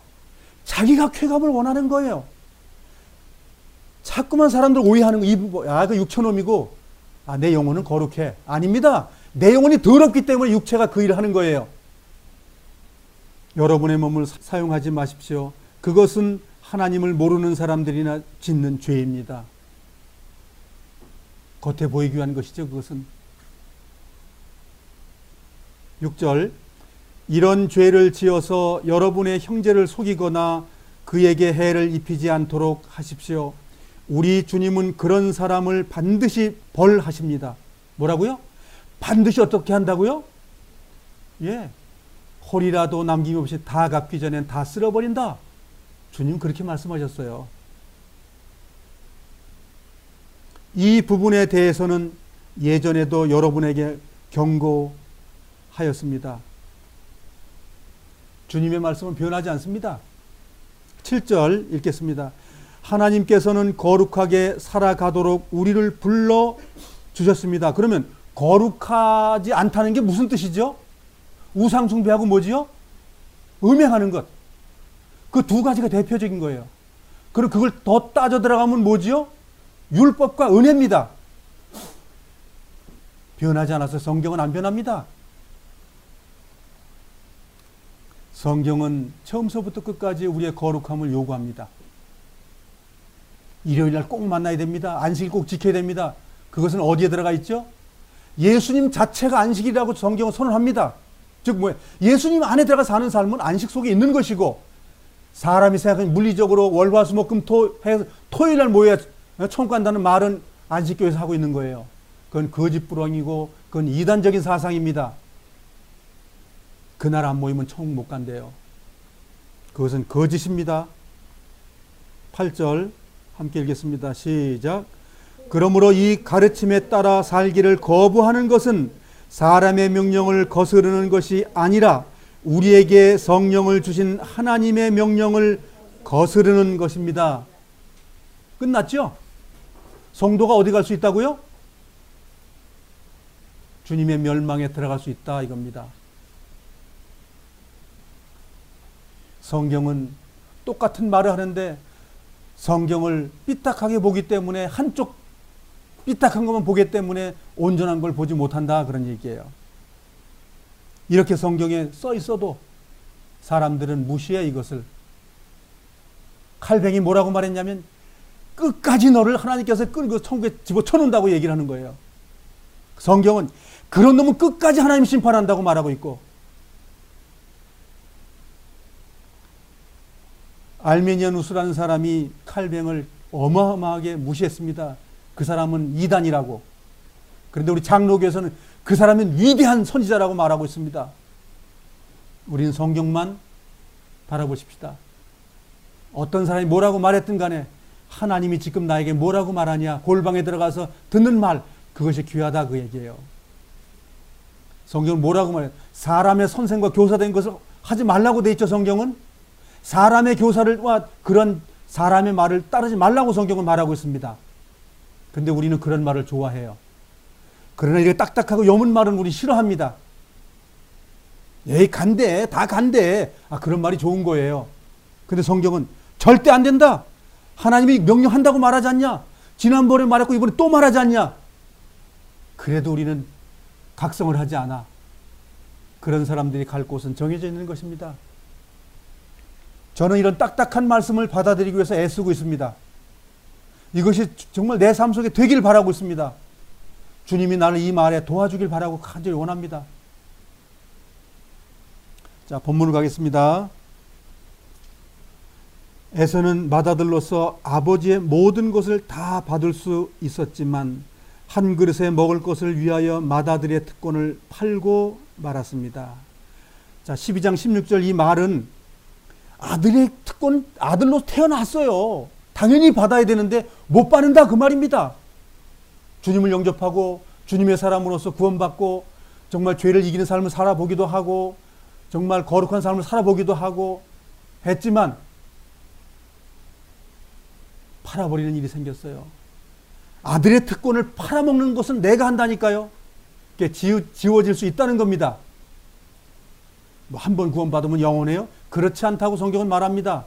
자기가 쾌감을 원하는 거예요. 자꾸만 사람들 오해하는 거, 그 육체놈이고, 내 영혼은 거룩해. 아닙니다. 내 영혼이 더럽기 때문에 육체가 그 일을 하는 거예요. 여러분의 몸을 사용하지 마십시오. 그것은 하나님을 모르는 사람들이나 짓는 죄입니다. 겉에 보이기 위한 것이죠, 그것은. 6절, 이런 죄를 지어서 여러분의 형제를 속이거나 그에게 해를 입히지 않도록 하십시오. 우리 주님은 그런 사람을 반드시 벌하십니다. 뭐라고요? 반드시 어떻게 한다고요? 예, 홀이라도 남김없이 다 갚기 전엔 다 쓸어버린다. 주님 그렇게 말씀하셨어요. 이 부분에 대해서는 예전에도 여러분에게 경고하였습니다. 주님의 말씀은 변하지 않습니다. 7절 읽겠습니다. 하나님께서는 거룩하게 살아가도록 우리를 불러주셨습니다. 그러면 거룩하지 않다는 게 무슨 뜻이죠? 우상숭배하고 뭐지요? 음행하는 것. 그 두 가지가 대표적인 거예요. 그리고 그걸 더 따져 들어가면 뭐지요? 율법과 은혜입니다. 변하지 않아서 성경은 안 변합니다. 성경은 처음서부터 끝까지 우리의 거룩함을 요구합니다. 일요일 날 꼭 만나야 됩니다. 안식일 꼭 지켜야 됩니다. 그것은 어디에 들어가 있죠? 예수님 자체가 안식이라고 성경은 선언합니다. 즉 뭐예요? 예수님 안에 들어가 사는 삶은 안식 속에 있는 것이고, 사람이 생각하는 물리적으로 월화수목금 토요일 날 모여야 천국 간다는 말은 안식교에서 하고 있는 거예요. 그건 거짓부렁이고 그건 이단적인 사상입니다. 그날 안 모이면 천국 못 간대요. 그것은 거짓입니다. 8절 함께 읽겠습니다. 시작. 그러므로 이 가르침에 따라 살기를 거부하는 것은 사람의 명령을 거스르는 것이 아니라 우리에게 성령을 주신 하나님의 명령을 거스르는 것입니다. 끝났죠? 성도가 어디 갈 수 있다고요? 주님의 멸망에 들어갈 수 있다 이겁니다. 성경은 똑같은 말을 하는데 성경을 삐딱하게 보기 때문에, 한쪽 삐딱한 것만 보기 때문에 온전한 걸 보지 못한다 그런 얘기예요. 이렇게 성경에 써 있어도 사람들은 무시해 이것을. 칼뱅이 뭐라고 말했냐면 끝까지 너를 하나님께서 끌고 천국에 집어쳐놓는다고 얘기를 하는 거예요. 성경은 그런 놈은 끝까지 하나님 심판한다고 말하고 있고, 알메니아누스라는 사람이 칼뱅을 어마어마하게 무시했습니다. 그 사람은 이단이라고. 그런데 우리 장로교에서는 그 사람은 위대한 선지자라고 말하고 있습니다. 우리는 성경만 바라보십시다. 어떤 사람이 뭐라고 말했든 간에 하나님이 지금 나에게 뭐라고 말하냐, 골방에 들어가서 듣는 말, 그것이 귀하다 그 얘기예요. 성경은 뭐라고 말해요? 사람의 선생과 교사된 것을 하지 말라고 돼 있죠. 성경은 사람의 교사를와 그런 사람의 말을 따르지 말라고 성경은 말하고 있습니다. 그런데 우리는 그런 말을 좋아해요. 그러나 이렇게 딱딱하고 여문 말은 우리 싫어합니다. 에이 간대, 다 간대. 그런 말이 좋은 거예요. 근데 성경은 절대 안 된다. 하나님이 명령한다고 말하지 않냐? 지난번에 말했고 이번에 또 말하지 않냐? 그래도 우리는 각성을 하지 않아. 그런 사람들이 갈 곳은 정해져 있는 것입니다. 저는 이런 딱딱한 말씀을 받아들이기 위해서 애쓰고 있습니다. 이것이 정말 내 삶 속에 되길 바라고 있습니다. 주님이 나를 이 말에 도와주길 바라고 간절히 원합니다. 자, 본문을 가겠습니다. 에서는 맏아들로서 아버지의 모든 것을 다 받을 수 있었지만 한 그릇에 먹을 것을 위하여 맏아들의 특권을 팔고 말았습니다. 자, 12장 16절 이 말은 아들의 특권, 아들로 태어났어요. 당연히 받아야 되는데 못 받는다 그 말입니다. 주님을 영접하고 주님의 사람으로서 구원받고 정말 죄를 이기는 삶을 살아보기도 하고 정말 거룩한 삶을 살아보기도 하고 했지만 팔아버리는 일이 생겼어요. 아들의 특권을 팔아먹는 것은 내가 한다니까요. 그게 지워질 수 있다는 겁니다. 뭐 한 번 구원받으면 영원해요? 그렇지 않다고 성경은 말합니다.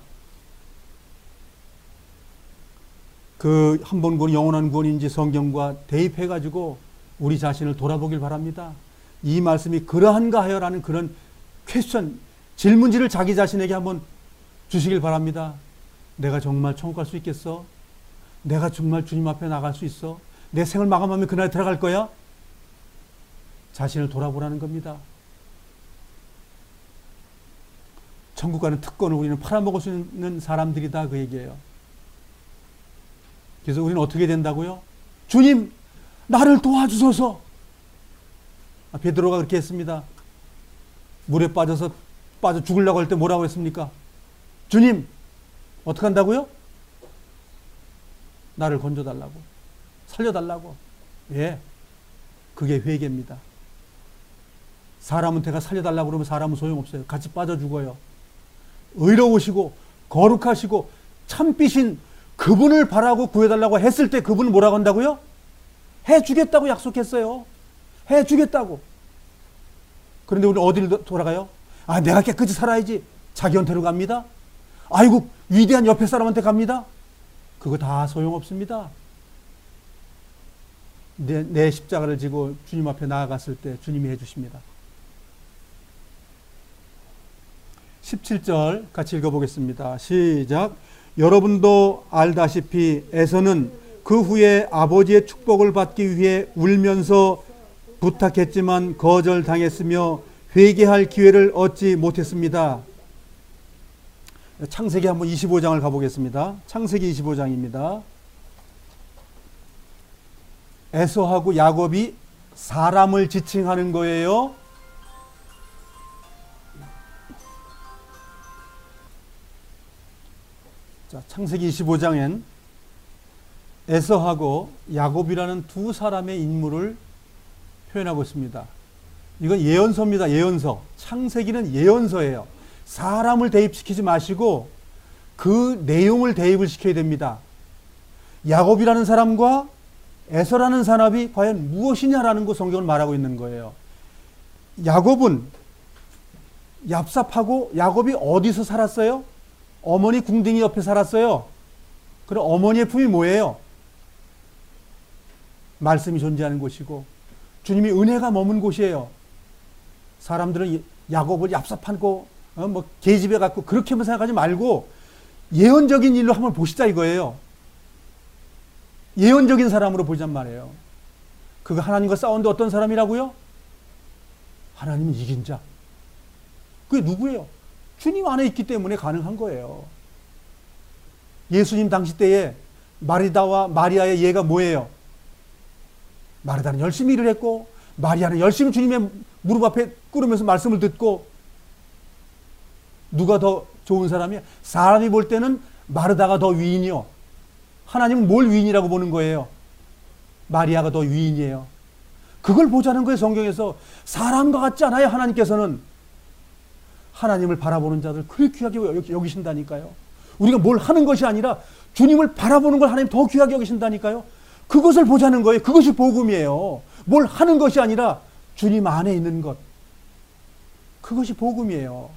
그 한 번 구원 영원한 구원인지 성경과 대입해가지고 우리 자신을 돌아보길 바랍니다. 이 말씀이 그러한가 하여라는 그런 퀘스천, 질문지를 자기 자신에게 한번 주시길 바랍니다. 내가 정말 천국 갈 수 있겠어? 내가 정말 주님 앞에 나갈 수 있어? 내 생을 마감하면 그날 들어갈 거야? 자신을 돌아보라는 겁니다. 천국 가는 특권을 우리는 팔아먹을 수 있는 사람들이다 그 얘기예요. 그래서 우리는 어떻게 된다고요? 주님, 나를 도와주소서. 베드로가 그렇게 했습니다. 물에 빠져 죽으려고 할 때 뭐라고 했습니까? 주님, 어떻게 한다고요? 나를 건져달라고, 살려달라고. 예, 그게 회개입니다. 사람은 내가 살려달라고 그러면 사람은 소용없어요. 같이 빠져 죽어요. 의로우시고 거룩하시고 참빛인 그분을 바라고 구해달라고 했을 때 그분은 뭐라고 한다고요? 해주겠다고 약속했어요. 해주겠다고. 그런데 우리는 어디를 돌아가요? 아, 내가 깨끗이 살아야지. 자기한테로 갑니다. 아이고, 위대한 옆에 사람한테 갑니다. 그거 다 소용없습니다. 내 십자가를 지고 주님 앞에 나아갔을 때 주님이 해주십니다. 17절 같이 읽어보겠습니다. 시작. 여러분도 알다시피 에서는 그 후에 아버지의 축복을 받기 위해 울면서 부탁했지만 거절당했으며 회개할 기회를 얻지 못했습니다. 창세기 한번 25장을 가보겠습니다. 창세기 25장입니다. 에서하고 야곱이 사람을 지칭하는 거예요. 자, 창세기 25장엔 에서하고 야곱이라는 두 사람의 인물을 표현하고 있습니다. 이건 예언서입니다. 예언서. 창세기는 예언서예요. 사람을 대입시키지 마시고 그 내용을 대입을 시켜야 됩니다. 야곱이라는 사람과 에서라는 사람이 과연 무엇이냐라는 거 성경은 말하고 있는 거예요. 야곱은 얍삽하고 야곱이 어디서 살았어요? 어머니 궁둥이 옆에 살았어요. 그럼 어머니의 품이 뭐예요? 말씀이 존재하는 곳이고 주님이 은혜가 머문 곳이에요. 사람들은 야곱을 얍삽하고 뭐 계집애 갖고 그렇게만 생각하지 말고 예언적인 일로 한번 보시자 이거예요. 예언적인 사람으로 보자는 말이에요. 그가 하나님과 싸웠는데 어떤 사람이라고요? 하나님은 이긴 자. 그게 누구예요? 주님 안에 있기 때문에 가능한 거예요. 예수님 당시 때에 마리다와 마리아의 예가 뭐예요? 마리다는 열심히 일을 했고 마리아는 열심히 주님의 무릎 앞에 꿇으면서 말씀을 듣고 누가 더 좋은 사람이야? 사람이 볼 때는 마르다가 더 위인이요. 하나님은 뭘 위인이라고 보는 거예요? 마리아가 더 위인이에요. 그걸 보자는 거예요. 성경에서. 사람과 같지 않아요. 하나님께서는. 하나님을 바라보는 자들 그렇게 귀하게 여기신다니까요. 우리가 뭘 하는 것이 아니라 주님을 바라보는 걸 하나님 더 귀하게 여기신다니까요. 그것을 보자는 거예요. 그것이 복음이에요. 뭘 하는 것이 아니라 주님 안에 있는 것. 그것이 복음이에요.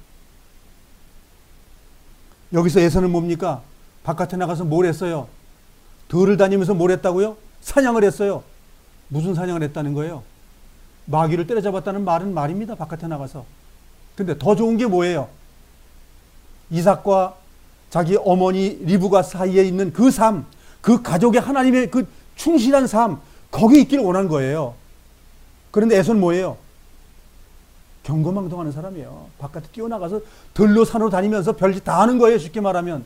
여기서 에서는 뭡니까? 바깥에 나가서 뭘 했어요? 들을 다니면서 뭘 했다고요? 사냥을 했어요. 무슨 사냥을 했다는 거예요? 마귀를 때려잡았다는 말은 말입니다. 바깥에 나가서. 근데 더 좋은 게 뭐예요? 이삭과 자기 어머니 리브가 사이에 있는 그 삶, 그 가족의 하나님의 그 충실한 삶, 거기 있기를 원한 거예요. 그런데 에서는 뭐예요? 경거망동하는 사람이에요. 바깥에 뛰어나가서 들로 산으로 다니면서 별짓 다 하는 거예요. 쉽게 말하면.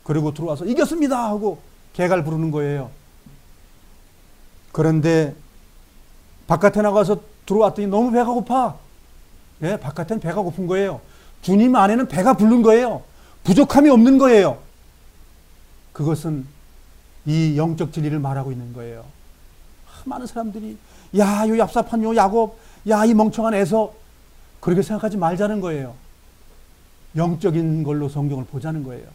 그리고 들어와서 이겼습니다 하고 개갈 부르는 거예요. 그런데 바깥에 나가서 들어왔더니 너무 배가 고파. 예, 바깥엔 배가 고픈 거예요. 주님 안에는 배가 부른 거예요. 부족함이 없는 거예요. 그것은 이 영적 진리를 말하고 있는 거예요. 많은 사람들이 야, 요 얍삽한 요 야곱, 야, 이 멍청한 에서, 그렇게 생각하지 말자는 거예요. 영적인 걸로 성경을 보자는 거예요.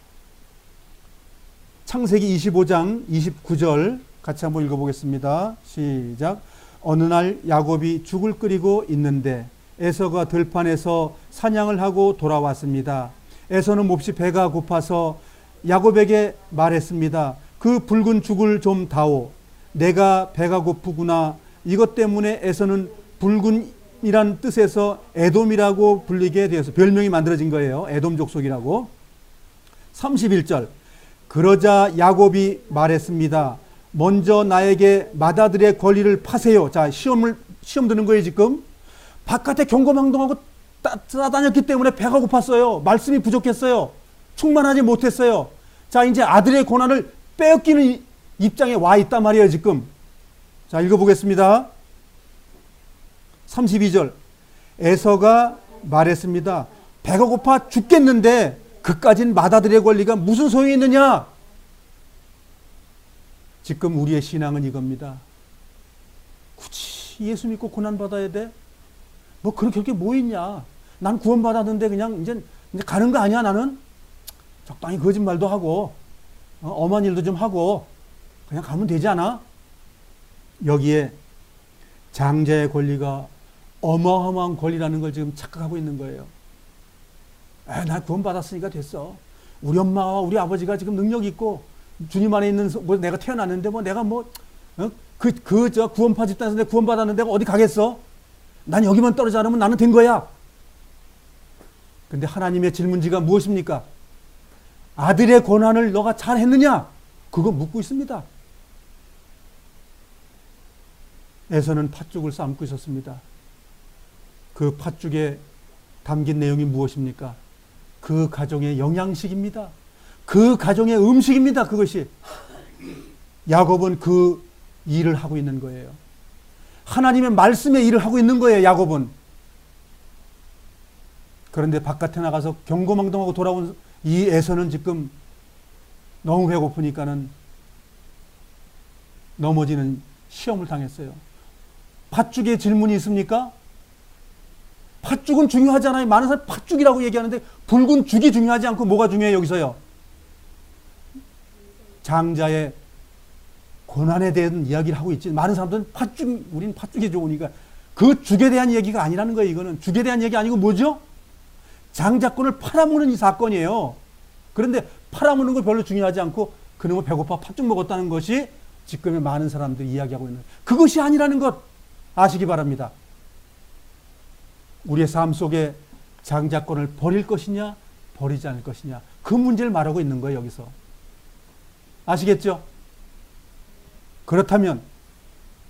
창세기 25장 29절 같이 한번 읽어보겠습니다. 시작. 어느 날 야곱이 죽을 끓이고 있는데 에서가 들판에서 사냥을 하고 돌아왔습니다. 에서는 몹시 배가 고파서 야곱에게 말했습니다. 그 붉은 죽을 좀 다오. 내가 배가 고프구나. 이것 때문에 에서는 붉은이란 뜻에서 에돔이라고 불리게 되어서 별명이 만들어진 거예요. 에돔 족속이라고. 31절. 그러자 야곱이 말했습니다. 먼저 나에게 맏아들의 권리를 파세요. 자, 시험 드는 거예요, 지금. 바깥에 경거망동하고 따다녔기 때문에 배가 고팠어요. 말씀이 부족했어요. 충만하지 못했어요. 자, 이제 아들의 고난을 빼앗기는 입장에 와 있단 말이에요, 지금. 자, 읽어보겠습니다. 32절. 에서가 말했습니다. 배가 고파 죽겠는데 그까진 맏아들의 권리가 무슨 소용이 있느냐? 지금 우리의 신앙은 이겁니다. 굳이 예수 믿고 고난받아야 돼? 뭐 그렇게 뭐 있냐? 난 구원받았는데 그냥 이제 가는 거 아니야, 나는? 적당히 거짓말도 하고, 엄한 일도 좀 하고, 그냥 가면 되지 않아? 여기에 장자의 권리가 어마어마한 권리라는 걸 지금 착각하고 있는 거예요. 나 구원받았으니까 됐어. 우리 엄마와 우리 아버지가 지금 능력이 있고, 주님 안에 있는, 뭐 내가 태어났는데, 뭐 내가 뭐, 구원파 집단에서 내가 구원받았는데 어디 가겠어? 난 여기만 떨어지지 않으면 나는 된 거야. 근데 하나님의 질문지가 무엇입니까? 아들의 고난을 너가 잘 했느냐? 그거 묻고 있습니다. 에서는 팥죽을 삶고 있었습니다. 그 팥죽에 담긴 내용이 무엇입니까? 그 가정의 영양식입니다. 그 가정의 음식입니다. 그것이. 야곱은 그 일을 하고 있는 거예요. 하나님의 말씀의 일을 하고 있는 거예요, 야곱은. 그런데 바깥에 나가서 경거망동하고 돌아온 이 에서는 지금 너무 배고프니까는 넘어지는 시험을 당했어요. 팥죽에 질문이 있습니까? 팥죽은 중요하잖아요. 많은 사람이 팥죽이라고 얘기하는데 붉은 죽이 중요하지 않고 뭐가 중요해요, 여기서요? 장자의 고난에 대한 이야기를 하고 있지. 많은 사람들은 우린 팥죽이 좋으니까 그 죽에 대한 얘기가 아니라는 거예요, 이거는. 죽에 대한 얘기 아니고 뭐죠? 장자권을 팔아먹는 이 사건이에요. 그런데 팔아먹는 거 별로 중요하지 않고 그놈은 배고파 팥죽 먹었다는 것이 지금의 많은 사람들이 이야기하고 있는, 그것이 아니라는 것 아시기 바랍니다. 우리의 삶 속에 장자권을 버릴 것이냐 버리지 않을 것이냐, 그 문제를 말하고 있는 거예요, 여기서. 아시겠죠? 그렇다면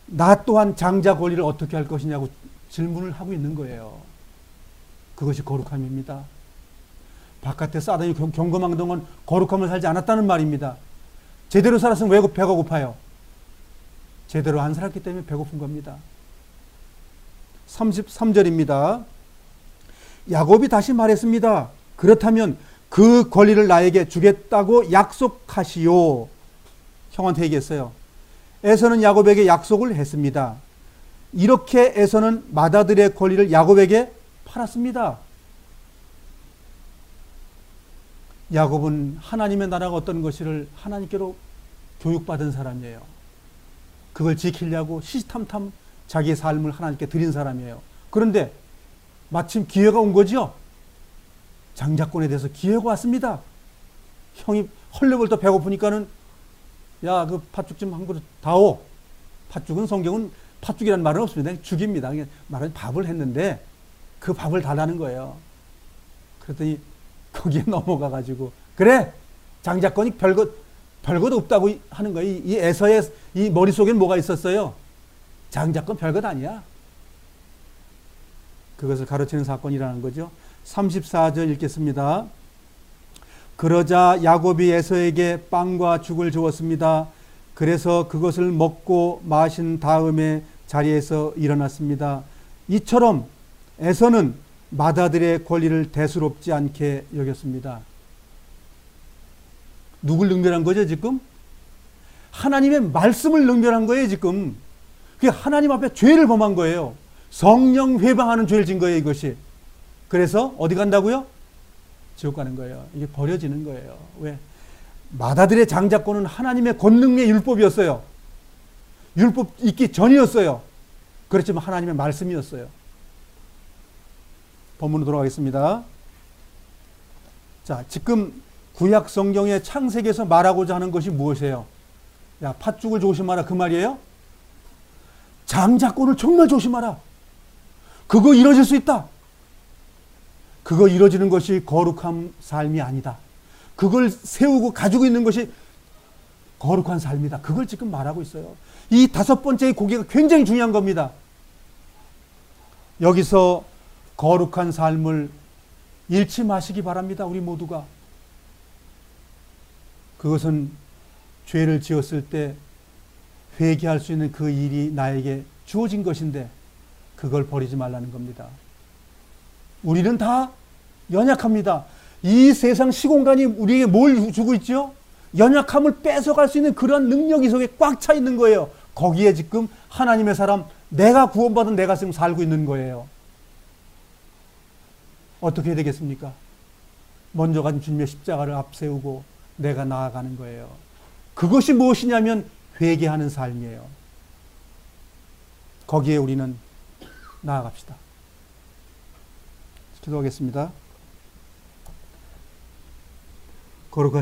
나 또한 장자 권리를 어떻게 할 것이냐고 질문을 하고 있는 거예요. 그것이 거룩함입니다. 바깥에 싸다니 경거망동은 거룩함을 살지 않았다는 말입니다. 제대로 살았으면 왜 배가 고파요? 제대로 안 살았기 때문에 배고픈 겁니다. 33절입니다. 야곱이 다시 말했습니다. 그렇다면 그 권리를 나에게 주겠다고 약속하시오. 형한테 얘기했어요. 에서는 야곱에게 약속을 했습니다. 이렇게 에서는 맏아들의 권리를 야곱에게 팔았습니다. 야곱은 하나님의 나라가 어떤 것을 하나님께로 교육받은 사람이에요. 그걸 지키려고 시시탐탐 자기의 삶을 하나님께 드린 사람이에요. 그런데 마침 기회가 온 거죠. 장자권에 대해서 기회가 왔습니다. 형이 헐레벌떡 배고프니까는 야, 그 팥죽 좀 한 그릇 다오. 팥죽은 성경은 팥죽이라는 말은 없습니다. 죽입니다. 그냥 말은 밥을 했는데 그 밥을 달라는 거예요. 그랬더니 거기에 넘어가가지고 그래, 장자권이 별것 없다고 하는 거예요. 이 에서의 이 머릿속에는 뭐가 있었어요? 장자권 별것 아니야. 그것을 가르치는 사건이라는 거죠. 34절 읽겠습니다. 그러자 야곱이 에서에게 빵과 죽을 주었습니다. 그래서 그것을 먹고 마신 다음에 자리에서 일어났습니다. 이처럼 에서는 맏아들의 권리를 대수롭지 않게 여겼습니다. 누굴 능멸한 거죠, 지금? 하나님의 말씀을 능멸한 거예요, 지금. 그게 하나님 앞에 죄를 범한 거예요. 성령 회방하는 죄를 진 거예요, 이것이. 그래서 어디 간다고요? 지옥 가는 거예요. 이게 버려지는 거예요. 왜? 맏아들의 장자권은 하나님의 권능의 율법이었어요. 율법 있기 전이었어요. 그렇지만 하나님의 말씀이었어요. 본문으로 돌아가겠습니다. 자, 지금 구약 성경의 창세기에서 말하고자 하는 것이 무엇이에요? 야, 팥죽을 조심하라, 그 말이에요? 장자권을 정말 조심하라. 그거 이루어질 수 있다. 그거 이루어지는 것이 거룩한 삶이 아니다. 그걸 세우고 가지고 있는 것이 거룩한 삶이다. 그걸 지금 말하고 있어요. 이 다섯 번째의 고개가 굉장히 중요한 겁니다. 여기서 거룩한 삶을 잃지 마시기 바랍니다. 우리 모두가. 그것은 죄를 지었을 때 회개할 수 있는 그 일이 나에게 주어진 것인데 그걸 버리지 말라는 겁니다. 우리는 다 연약합니다. 이 세상 시공간이 우리에게 뭘 주고 있죠? 연약함을 뺏어갈 수 있는 그런 능력이 속에 꽉 차 있는 거예요. 거기에 지금 하나님의 사람, 내가 구원받은 내가 지금 살고 있는 거예요. 어떻게 해야 되겠습니까? 먼저 간 주님의 십자가를 앞세우고 내가 나아가는 거예요. 그것이 무엇이냐면 회개하는 삶이에요. 거기에 우리는 나아갑시다. 기도하겠습니다. 거룩하신